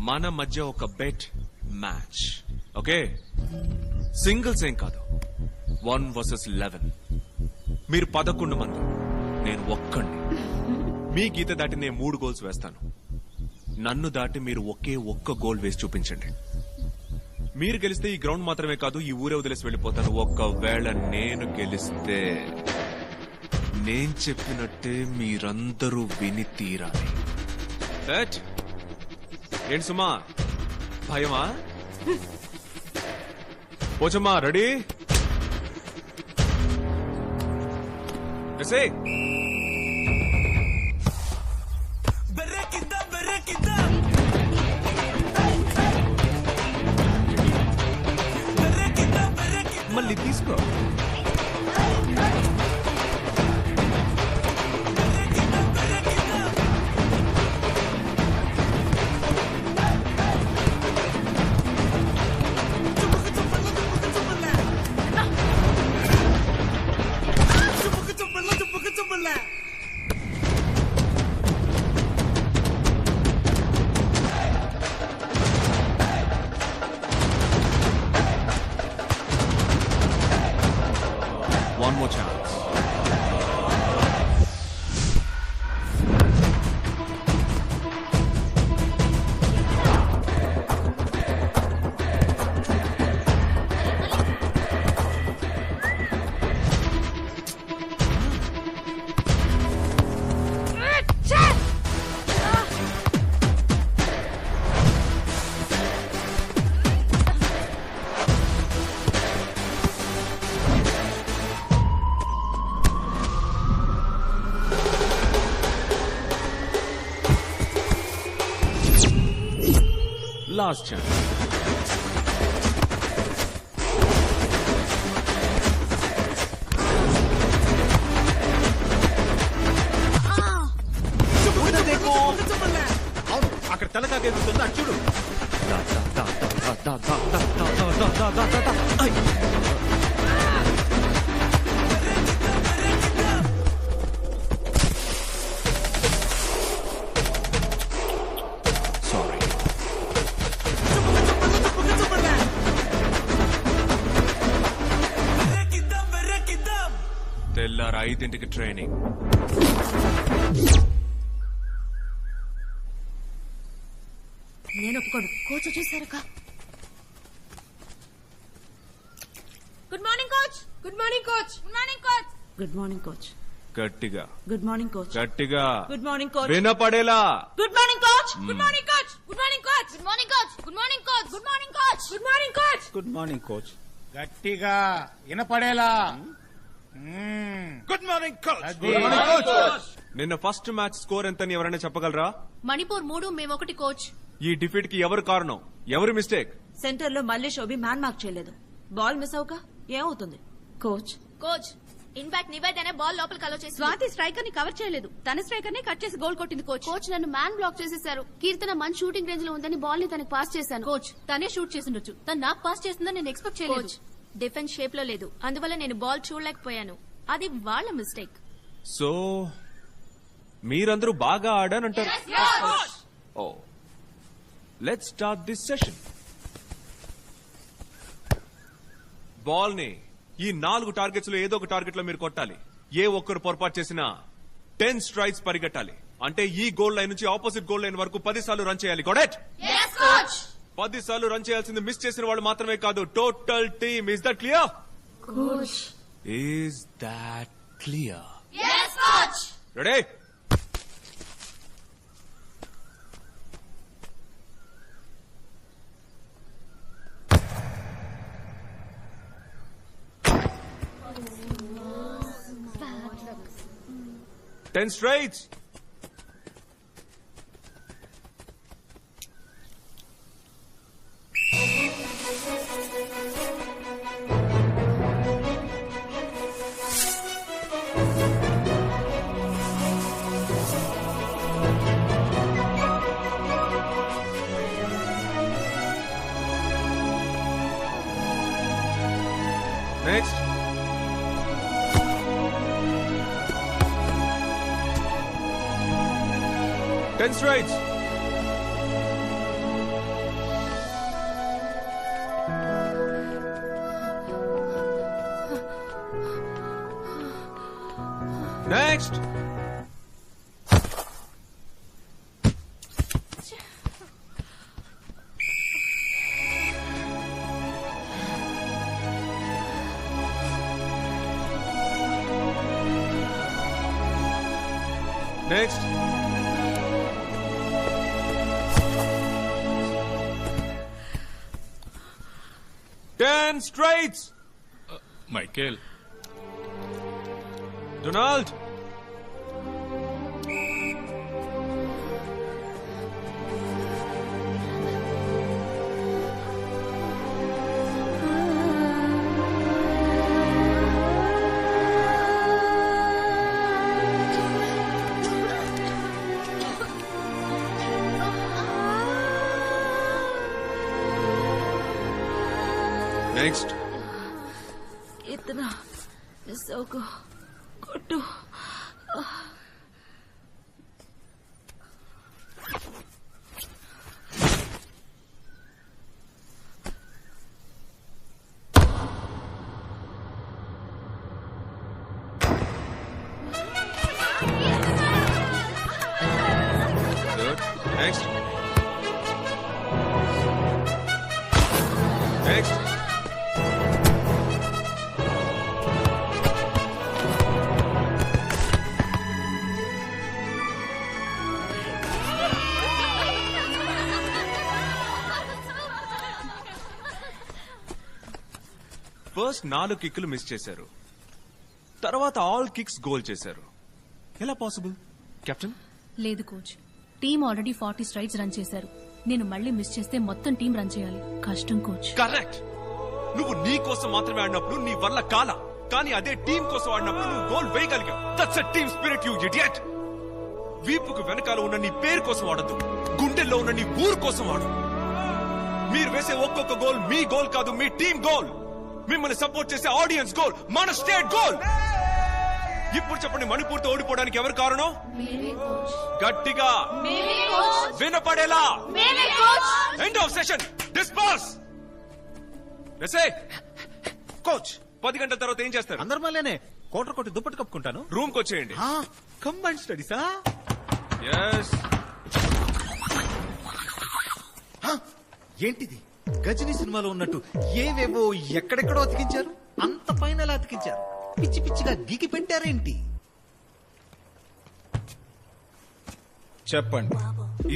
మన మధ్య ఒక బెట్ మ్యాచ్. ఓకే, సింగిల్స్ ఏం కాదు, 1 vs 11. మీరు 11 మంది, నేను ఒక్కడిని. మీ గీత దాటి నేను 3 గోల్స్ వేస్తాను. నన్ను దాటి మీరు ఒకే ఒక్క గోల్ వేసి చూపించండి. మీరు గెలిస్తే ఈ గ్రౌండ్ మాత్రమే కాదు, ఈ ఊరే వదిలేసి వెళ్ళిపోతాను. ఒకవేళ నేను గెలిస్తే నేను చెప్పినట్టే మీరందరూ విని తీరాలి. ఏంటి సుమా, భయమా? పోచమ్మా, రెడీ? ఎసే మళ్ళీ తీసుకో. One more chance. Last chance. అక్కడ తలకాయ ఎదుగుతుంది, అటు చూడు. తెల్లారు 5ంటికి ట్రైనింగ్. నేను ఒప్పుకోను. కోచ్ చూసారు కా. Good morning coach. Good morning coach. Good morning coach. Good morning coach. గట్టిగా. Good morning coach. గట్టిగా. Good morning coach. వినపడేలా. Good morning coach. Good morning coach. Good morning coach. Good morning coach. Good morning coach. Good morning coach. Good morning coach. Good morning coach. గట్టిగా వినపడేలా. Good morning coach. నిన్న first match score ఎంతని ఎవరైనా చెప్పగలరా? మణిపూర్ 3, మేము 1 coach. ఈ defeat కి ఎవరు కారణం? ఎవరి మిస్టేక్? సెంటర్ లో మళ్ళీ శోభి మ్యాన్ మార్క్ చేయలేదు. బాల్ మిస్ అవక ఏమవుతుంది? కోచ్. కోచ్ ఇన్ఫాక్ట్ నివేదనే బాల్ లోపలికి అలో చేసి స్వాతి స్ట్రైకర్ ని కవర్ చేయలేదు. తన స్ట్రైకర్ ని కట్ చేసి గోల్ కొట్టింది కోచ్. కోచ్ నన్ను మ్యాన్ బ్లాక్ చేసేశారు. కీర్తన మంచి షూటింగ్ రేంజ్ లో ఉందని బాల్ ని తనకి పాస్ చేశాను. కోచ్ తనే షూట్ చేసిండొచ్చు, తను నాకు పాస్ చేస్తుందని నేను ఎక్స్పెక్ట్ చేయలేదు. కోచ్ డిఫెన్స్ షేప్ లో లేదు, అందువల్ల నేను బాల్ చూడలేకపోయాను. అది వాళ్ళ మిస్టేక్. సో మీరందరూ బాగా ఆడానంటారు. ఓ, let's start this session. Ball ని ఈ 4 టార్గెట్స్ లో ఏదో ఒక టార్గెట్ లో మీరు కొట్టాలి. ఏ ఒక్కరు పొరపాటు చేసినా 10 స్ట్రైక్స్ పరిగెట్టాలి. అంటే ఈ గోల్ లైన్ నుంచి ఆపోజిట్ గోల్ లైన్ వరకు 10 సార్లు రన్ చేయాలి. గోడెట్ 10 సార్లు రన్ చేయాల్సింది మిస్ చేసిన వాళ్ళు మాత్రమే కాదు, total team. Is that clear? Is that clear? Yes, coach. Ready? Ten straights. Next. Ten straights. Next. Next. Ten straights. మైకేల్, Donald. Next. इतना सौ को కొట్టు. Good. Next. Next. ఫస్ట్ 4 కిక్లు మిస్ చేశారు, తర్వాత ఆల్ కిక్స్ గోల్ చేశారు. ఎలా పాసిబుల్ కెప్టెన్? లేదు coach, team already 40 straights run చేశారు. నేను మళ్ళీ మిస్ చేస్తే మొత్తం టీం రన్ చేయాలి. కష్టం కోచ్. కరెక్ట్. నువ్వు నీ కోసం మాత్రమే ఆడినప్పుడు నీ వల్ల కాల, కానీ అదే టీం కోసం ఆడినప్పుడు నువ్వు గోల్ వేయగలిగావు. That's a team spirit, you idiot. వీపుకు వెనకాల ఉన్న నీ పేరు కోసం ఆడద్దు, గుండెల్లో ఉన్న నీ ఊరు కోసం ఆడు. మీరు వేసే ఒక్కొక్క గోల్ మీ గోల్ కాదు, మీ టీం గోల్. మిమ్మల్ని సపోర్ట్ చేసే ఆడియన్స్ గోల్, మన స్టేట్ గోల్. ఇప్పుడు చెప్పండి, మణిపూర్తో ఓడిపోవడానికి ఎవరు కారణం? గట్టిగా వినపడేలా. End of session. Disperse. Coach, 10 గంటల తర్వాత ఏం చేస్తారు? అందరి మళ్ళీనే కోటర్ కొట్టి దుప్పటి కప్పుకుంటాను. రూమ్ కి వచ్చేయండి. కంబైన్ స్టడీసా? Yes. ఏంటిది? గజనీ సినిమాలో ఉన్నట్టు ఏవేవో ఎక్కడెక్కడో అతికించారు. అంత పైన ఎలా అతికించారు? పిచ్చి పిచ్చిగా గీకి పెట్టారేంటి? చెప్పండి.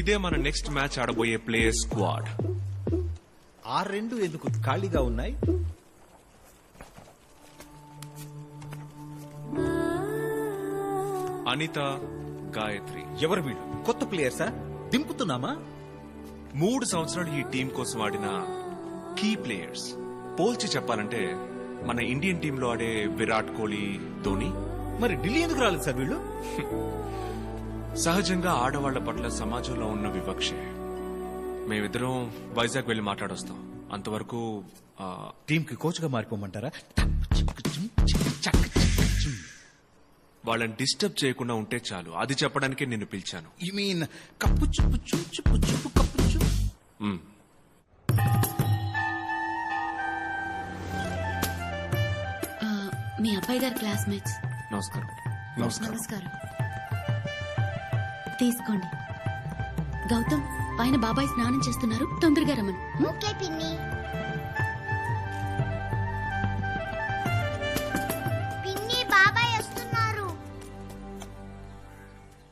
ఇదే మన నెక్స్ట్ మ్యాచ్ ఆడబోయే ప్లేయర్ స్క్వాడ్. ఆ రెండు ఎందుకు ఖాళీగా ఉన్నాయి? అనిత, గాయత్రి. ఎవరు వీళ్ళు? కొత్త ప్లేయర్సా? దింపుతున్నామా? 3 సంవత్సరాలు ఈ టీం కోసం ఆడిన కీ ప్లేయర్స్. పోల్చి చెప్పాలంటే మన ఇండియన్ టీంలో ఆడే విరాట్ కోహ్లీ, ధోని. మరి ఢిల్లీ ఎందుకు రాలేదు సార్ వీళ్ళు? సహజంగా ఆడవాళ్ల పట్ల సమాజంలో ఉన్న వివక్షే. మేమిద్దరం వైజాగ్ వెళ్లి మాట్లాడొస్తాం. అంతవరకు టీం కి కోచ్ గా మారిపోమంటారా? వాళ్ళని డిస్టర్బ్ చేయకుండా ఉంటే చాలు. అది చెప్పడానికే నిన్ను పిలిచాను. యు మీన్ కప్పు చుప్పు చుప్పు చుప్పు కప్పు చుప్పు. మీ అబ్బాయి గారి క్లాస్మేట్స్. నమస్కారం. నమస్కారం. తీసుకోండి. గౌతమ్, పైన బాబాయ్ స్నానం చేస్తున్నారు, తొందరగా రమ్మను. ఓకే పిన్ని. పిన్ని, బాబాయ్ వస్తున్నారు.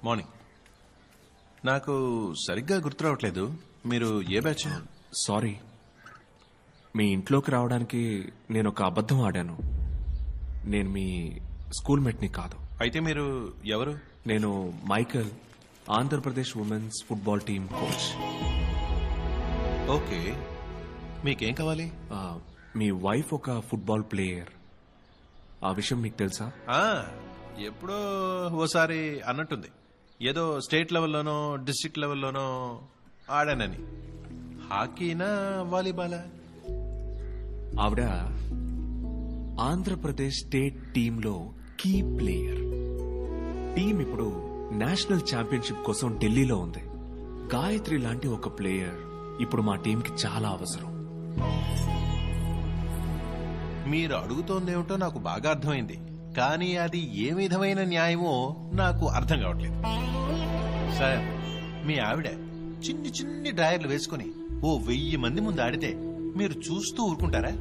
మార్నింగ్. నాకు సరిగ్గా గుర్తు రావట్లేదు, మీరు ఏ బ్యాచ్? సారీ, మీ ఇంట్లోకి రావడానికి నేను ఒక అబద్ధం ఆడాను. నేను మీ స్కూల్ మేట్ని కాదు. అయితే మీరు ఎవరు? నేను Michael, Andhra Pradesh women's football team coach. Okay, మీకేం కావాలి? మీ వైఫ్ ఒక ఫుట్బాల్ ప్లేయర్. ఆ విషయం మీకు తెలుసా? ఎప్పుడో ఓసారి అన్నట్టుంది. ఏదో స్టేట్ లెవెల్లోనో డిస్ట్రిక్ట్ లెవెల్లోనో ఆడానని. హాకీనా వాలీబాలా? ఆవిడ ఆంధ్రప్రదేశ్ స్టేట్ టీంలో కీ ప్లేయర్. టీం ఇప్పుడు నేషనల్ ఛాంపియన్షిప్ కోసం ఢిల్లీలో ఉంది. గాయత్రి లాంటి ఒక ప్లేయర్ ఇప్పుడు మా టీంకి చాలా అవసరం. మీరు అడుగుతోందేమిటో నాకు బాగా అర్థమైంది. కానీ అది ఏ విధమైన న్యాయమో నాకు అర్థం కావట్లేదు. సార్, మీ ఆవిడ చిన్ని చిన్ని డ్రాయర్లు వేసుకుని ఓ 1000 మంది ముందు ఆడితే మీరు చూస్తూ ఊరుకుంటారా?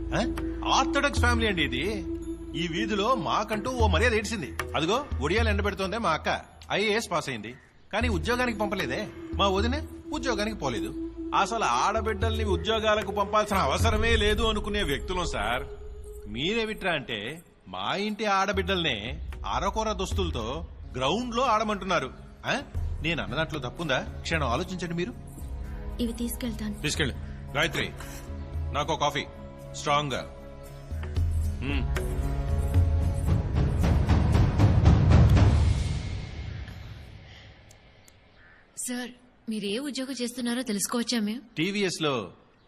ఆర్థోడాక్స్ ఫ్యామిలీ అండి ఇది. ఈ వీధిలో మాకంటూ ఓ మర్యాద ఏడ్చింది. అదిగో ఒడియాలు ఎండబెడుతోందే మా అక్క. IAS పాస్ అయింది, కానీ ఉద్యోగానికి పంపలేదే. మా వదిన ఉద్యోగానికి పోలేదు. అసలు ఆడబిడ్డల్ని ఉద్యోగాలకు పంపాల్సిన అవసరమే లేదు అనుకునే వ్యక్తులం సార్. మీరేమిట్రా అంటే మా ఇంటి ఆడబిడ్డల్నే అరకొర దుస్తులతో గ్రౌండ్ లో ఆడమంటున్నారు. నేను అన్నదాంట్లో తప్పుందా? క్షణం ఆలోచించండి మీరు. ఇవి తీసుకెళ్తాను. తీసుకెళ్ళు. గాయత్రి, నాకు కాఫీ స్ట్రాంగ్ గా. సార్, మీరు ఏ ఉద్యోగం చేస్తున్నారో తెలుసుకోవచ్చా మేము? టీవీఎస్ లో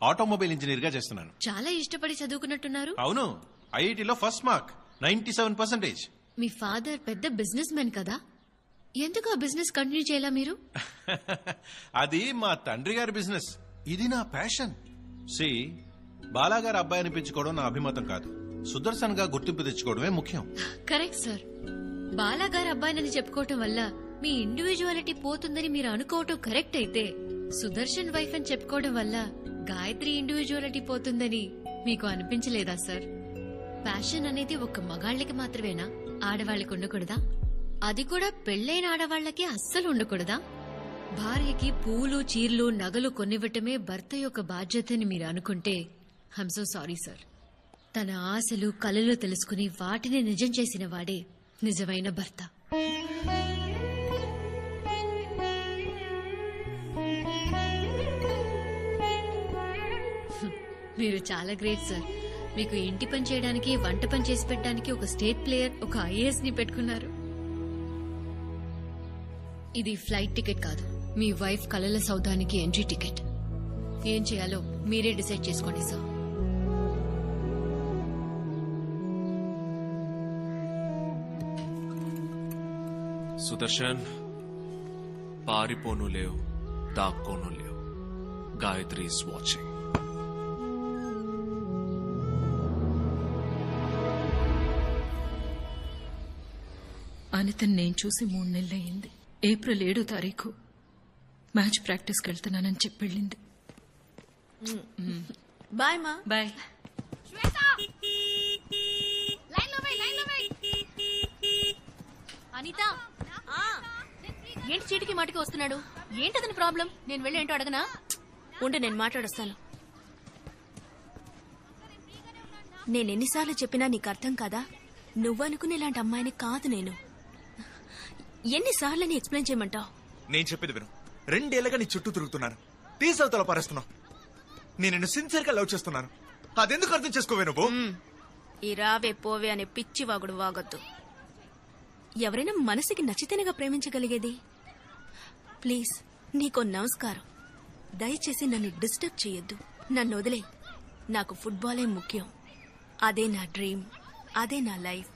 ఆటోమొబైల్ ఇంజనీర్ గా చేస్తున్నాను. చాలా ఇష్టపడి చదువుకున్నట్టున్నారు. అవును, ఐఐటిలో ఫస్ట్ మార్క్ 97%. మీ ఫాదర్ పెద్ద బిజినెస్ మ్యాన్ కదా, ఎందుకు ఆ బిజినెస్ కంటిన్యూ చేయాలా మీరు? అది మా తండ్రి గారి బిజినెస్, ఇది నా ప్యాషన్. సి, బాలాగారి అబ్బాయి అనిపించుకోవడం నా అభిమతం కాదు. సుదర్శన్ గా గుర్తింపు తెచ్చుకోవడమే ముఖ్యం. Correct sir. బాలాగారి అబ్బాయినని చెప్పుకోవటం వల్ల మీ ఇండివిజువాలిటీ పోతుందని మీరు అనుకోవటం కరెక్ట్ అయితే, సుదర్శన్ వైఫ్ అని చెప్పుకోవడం వల్ల గాయత్రి ఇండివిజువాలిటీ పోతుందని మీకు అనిపించలేదా సార్? ప్యాషన్ అనేది ఒక మగాళ్ళకి మాత్రమేనా, ఆడవాళ్ళకి ఉండకూడదా? అది కూడా పెళ్లైన ఆడవాళ్లకి అస్సలు ఉండకూడదా? భార్యకి పూలు, చీరలు, నగలు కొనివ్వటమే భర్త యొక్క బాధ్యతని మీరు అనుకుంటే ఐమ్ సో సారీ సార్. తన ఆశలు, కలలు తెలుసుకుని వాటిని నిజం చేసిన వాడే నిజమైన భర్త. మీరు చాలా గ్రేట్ సార్. మీకు ఇంటి పని చేయడానికి, వంట పని చేసి పెట్టడానికి ఒక స్టేట్ ప్లేయర్, ఒక IAS ని పెట్టుకున్నారు. ఇది ఫ్లైట్ టికెట్ కాదు, మీ వైఫ్ కలల సౌదానికి ఎంట్రీ టికెట్. ఏం చేయాలో మీరే డిసైడ్ చేసుకోండి సార్. సుదర్శన్, పారిపోను లేవు, దాక్కోను లేవు. Gayatri is watching. అనితను నేను చూసి 3 నెలలయ్యింది. ఏప్రిల్ 7వ తారీఖు మ్యాచ్ ప్రాక్టీస్కి వెళ్తున్నానని చెప్పి వెళ్ళింది. బాయ్ మా. బాయ్. అనిత, ఏంటి చీటికి మాటికి వస్తున్నాడు? ఏంటతని ప్రాబ్లం? నేను వెళ్ళి ఏంటో అడగనా? ఉండి నేను మాట్లాడొస్తాను. నేనెన్నిసార్లు చెప్పినా నీకు అర్థం కాదా? నువ్వనుకునే ఇలాంటి అమ్మాయిని కాదు నేను. ఎన్నిసార్లు ఎక్స్ప్లెయిన్ చేయమంటావు? నేను చెప్పేది విను. 2 ఏళ్లుగా నీ చుట్టూ తిరుగుతున్నాను, తీసవతల పారేస్తున్నావు. నేను నిన్ను సిన్సియర్ గా లవ్ చేస్తున్నాను. అదెందుకు అర్థం చేసుకోవే నువ్వు? ఈ రావే పోవే అనే పిచ్చి వాగుడు వాగొద్దు. ఎవరైనా మనసుకి నచ్చితేనేగా ప్రేమించగలిగేది. ప్లీజ్, నీకో నమస్కారం. దయచేసి నన్ను డిస్టర్బ్ చేయొద్దు. నన్ను వదిలే. నాకు ఫుట్బాలే ముఖ్యం. అదే నా డ్రీమ్, అదే నా లైఫ్.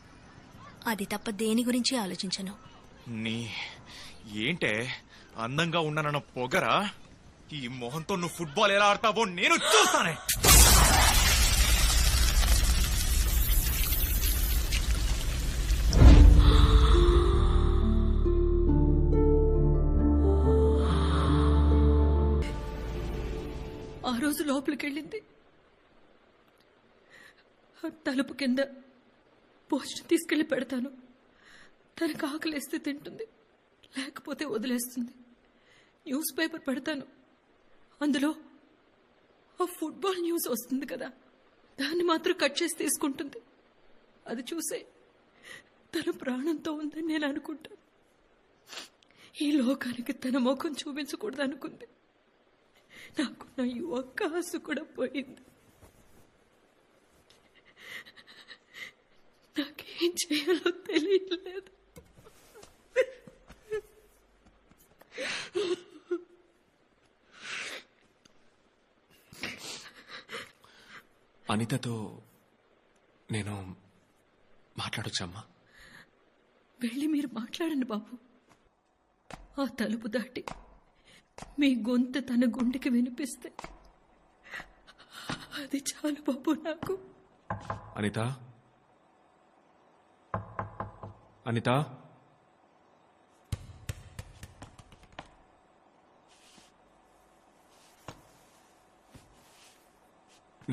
అది తప్ప దేని గురించి ఆలోచించను. నీ ఏంటే అందంగా ఉన్నానన్న పొగరా? ఈ మొహంతో నువ్వు ఫుట్బాల్ ఎలా ఆడతావో నేను చూస్తానే. ఆ రోజు లోపలికి వెళ్ళింది. తలుపు కింద భోజనం తీసుకెళ్లి పెడతాను. తనకు ఆకలేస్తే తింటుంది, లేకపోతే వదిలేస్తుంది. న్యూస్ పేపర్ పెడతాను, అందులో ఆ ఫుట్బాల్ న్యూస్ వస్తుంది కదా, దాన్ని మాత్రం కట్ చేసి తీసుకుంటుంది. అది చూసే తన ప్రాణంతో ఉందని నేను అనుకుంటాను. ఈ లోకానికి తన ముఖం చూపించకూడదు అనుకుంది. నాకు నా ఒక్క ఆశ కూడా పోయింది. నాకేం చేయాలో తెలియట్లేదు. అనితతో నేను మాట్లాడొచ్చమ్మా? వెళ్ళి మీరు మాట్లాడండి బాబు. ఆ తలుపు దాటి మీ గొంతు తన గుండెకి వినిపిస్తే అది చాలు బాబు నాకు. అనిత, అనిత,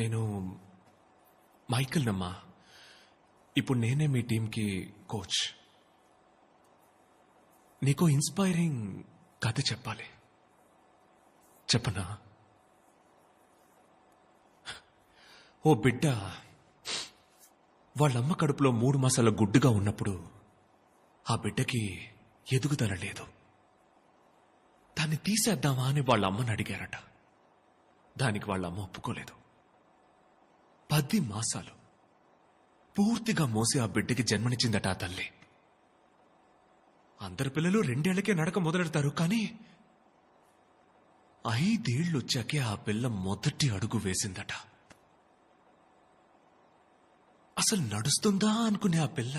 నేను మైకిల్ నమ్మా. ఇప్పుడు నేనే మీ టీంకి కోచ్. నీకో ఇన్స్పైరింగ్ కథ చెప్పాలి. చెప్పనా? ఓ బిడ్డ వాళ్ళమ్మ కడుపులో 3 మాసాల గుడ్డుగా ఉన్నప్పుడు ఆ బిడ్డకి ఎదుగుదల లేదు. దాన్ని తీసేద్దామా అని వాళ్ళ అమ్మని అడిగారట. దానికి వాళ్ళ అమ్మ ఒప్పుకోలేదు. 10 మాసాలు పూర్తిగా మోసి ఆ బిడ్డకి జన్మనిచ్చిందట ఆ తల్లి. అందరి పిల్లలు 2 ఏళ్లకే నడక మొదలెడతారు, కానీ 5 ఏళ్ళు వచ్చాకే ఆ పిల్ల మొదటి అడుగు వేసిందట. అసలు నడుస్తుందా అనుకునే ఆ పిల్ల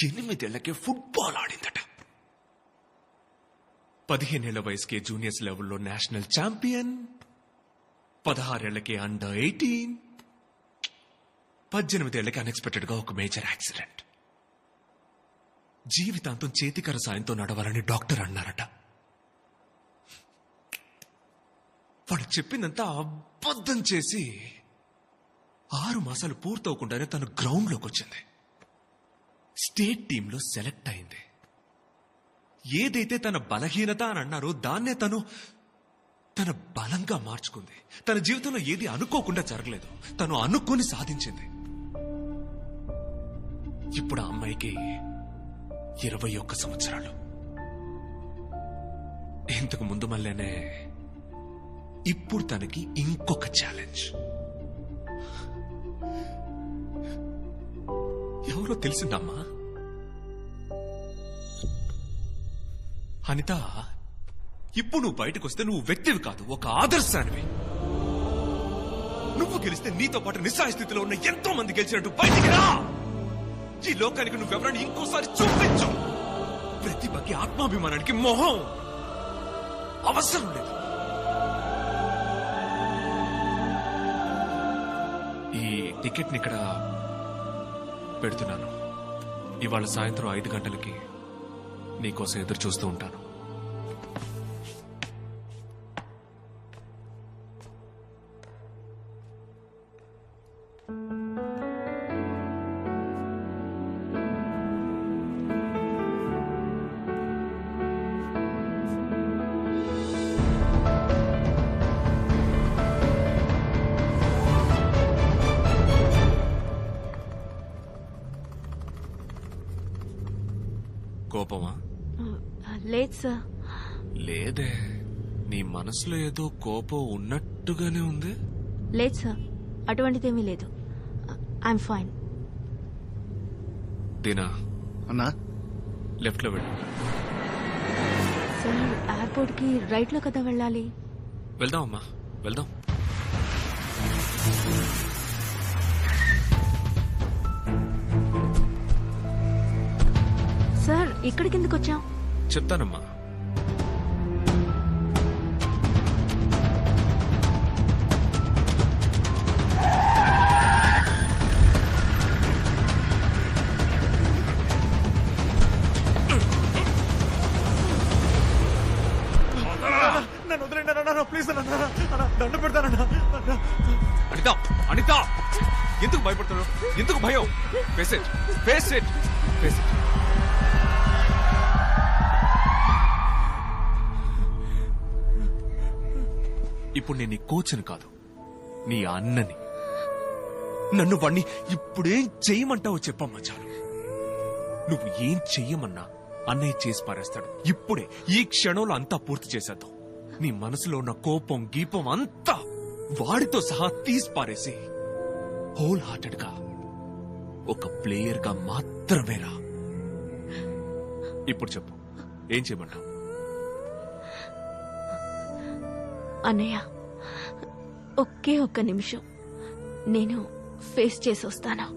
8 ఏళ్లకే ఫుట్బాల్ ఆడిందట. 15 ఏళ్ల వయసుకే జూనియర్స్ లెవెల్లో నేషనల్ ఛాంపియన్, 16 ఏళ్లకే అండర్ 18, 18 ఏళ్లకి అన్ఎక్స్పెక్టెడ్ గా ఒక మేజర్ యాక్సిడెంట్. జీవితాంతం చేతికర సాయంతో నడవాలని డాక్టర్ అన్నారట. వాడు చెప్పిందంతా అబద్ధం చేసి 6 మాసాలు పూర్తవకుండానే తను గ్రౌండ్లోకి వచ్చింది. స్టేట్ టీంలో సెలెక్ట్ అయింది. ఏదైతే తన బలహీనత అని అన్నారో దాన్నే తను తన బలంగా మార్చుకుంది. తన జీవితంలో ఏది అనుకోకుండా జరగలేదు, తను అనుకుని సాధించింది. ఇప్పుడు ఆ అమ్మాయికి 21 సంవత్సరాలు. ఇంతకు ముందు మళ్ళీనే ఇప్పుడు తనకి ఇంకొక ఛాలెంజ్. ఎవరో తెలిసిందమ్మా? అనిత, ఇప్పుడు నువ్వు బయటకు వస్తే నువ్వు వ్యక్తివి కాదు, ఒక ఆదర్శానివి. నువ్వు గెలిస్తే నీతో పాటు నిస్సహాయ స్థితిలో ఉన్న ఎంతో మంది గెలిచినట్టు బయటికి రా. ఈ లోకానికి నువ్వెవరని ఇంకోసారి చూపించు. ప్రతిభకి, ఆత్మాభిమానానికి మొహం అవసరం లేదు. ఈ టికెట్ని ఇక్కడ పెడుతున్నాను. ఇవాళ సాయంత్రం 5 గంటలకి నీకోసం ఎదురు చూస్తూ ఉంటాను. కోపమా? లేదు సార్. లేదే, నీ మనసులో ఏదో కోపం ఉన్నట్టుగానే ఉంది. లేదు సార్, అటువంటిదేమీ లేదు. I'm fine. దీనా అన్నా, లెఫ్ట్ లో వెళ్ళు. సార్, ఎయిర్పోర్ట్ కి రైట్ లో కదా వెళ్ళాలి. వెళ్దాం అమ్మా, వెళ్దాం. సార్, ఇక్కడికి ఎందుకు వచ్చాం? చెప్తానమ్మా. నన్ను వదిలేండి అన్నా, ప్లీజ్ అన్నా, దండ పెడతానన్నా. అనిత, అనిత, ఎందుకు భయపడుతున్నావు? ఎందుకు భయం? Face it, face it, face it. ఇప్పుడు నేను నీ కోచ్ని కాదు, నీ అన్నని. నన్ను వాణ్ణి ఇప్పుడేం చెయ్యమంటావో చెప్పమ్మా చాలు. నువ్వు ఏం చెయ్యమన్నా అన్నయ్య చేసి పారేస్తాడు. ఇప్పుడే ఈ క్షణంలో అంతా పూర్తి చేసేద్దాం. నీ మనసులో ఉన్న కోపం, గీపం అంతా వాడితో సహా తీసి పారేసి హోల్ హార్టెడ్ గా ఒక ప్లేయర్ గా మాత్రమేరా. ఇప్పుడు చెప్పు, ఏం చేయమంటావు? అన్నయ్య, ఒకే ఒక్క నిమిషం, నేను ఫేస్ చేసి వస్తాను.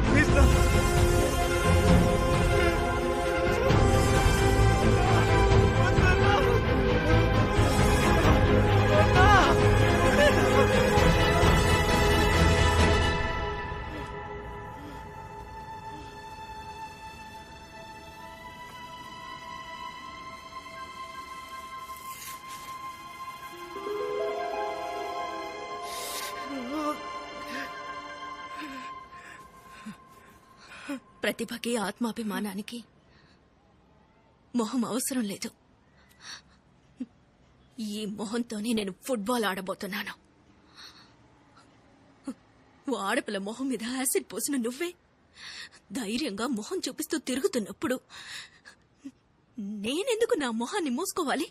ప్లీజ్ ప్రతిభకి ఆత్మాభిమానానికి మొహం అవసరం లేదు. ఈ మొహంతోనే నేను ఫుట్బాల్ ఆడబోతున్నాను. ఓ ఆడపిల్ల మొహం మీద యాసిడ్ పోసిన నువ్వే ధైర్యంగా మొహం చూపిస్తూ తిరుగుతున్నప్పుడు నేనెందుకు నా మొహాన్ని మూసుకోవాలి?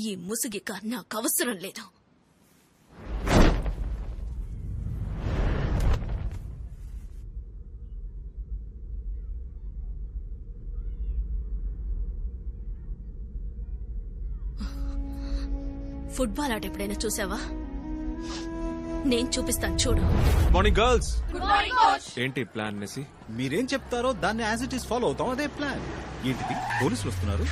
ఈ ముసుగిక నాకు అవసరం లేదు. ఫుట్బాల్ ఆట ఎప్పుడైనా చూసావా? నేను చూపిస్తాను, చూడు. Morning girls. Good morning coach. ఏంటి ప్లాన్ మెస్సీ? మీరేం చెప్తారో దాన్ని యాజ్ ఇట్ ఈస్ ఫాలో అవుతాం. అదే ప్లాన్. ఏంటిది, పోలీసులు వస్తున్నారు?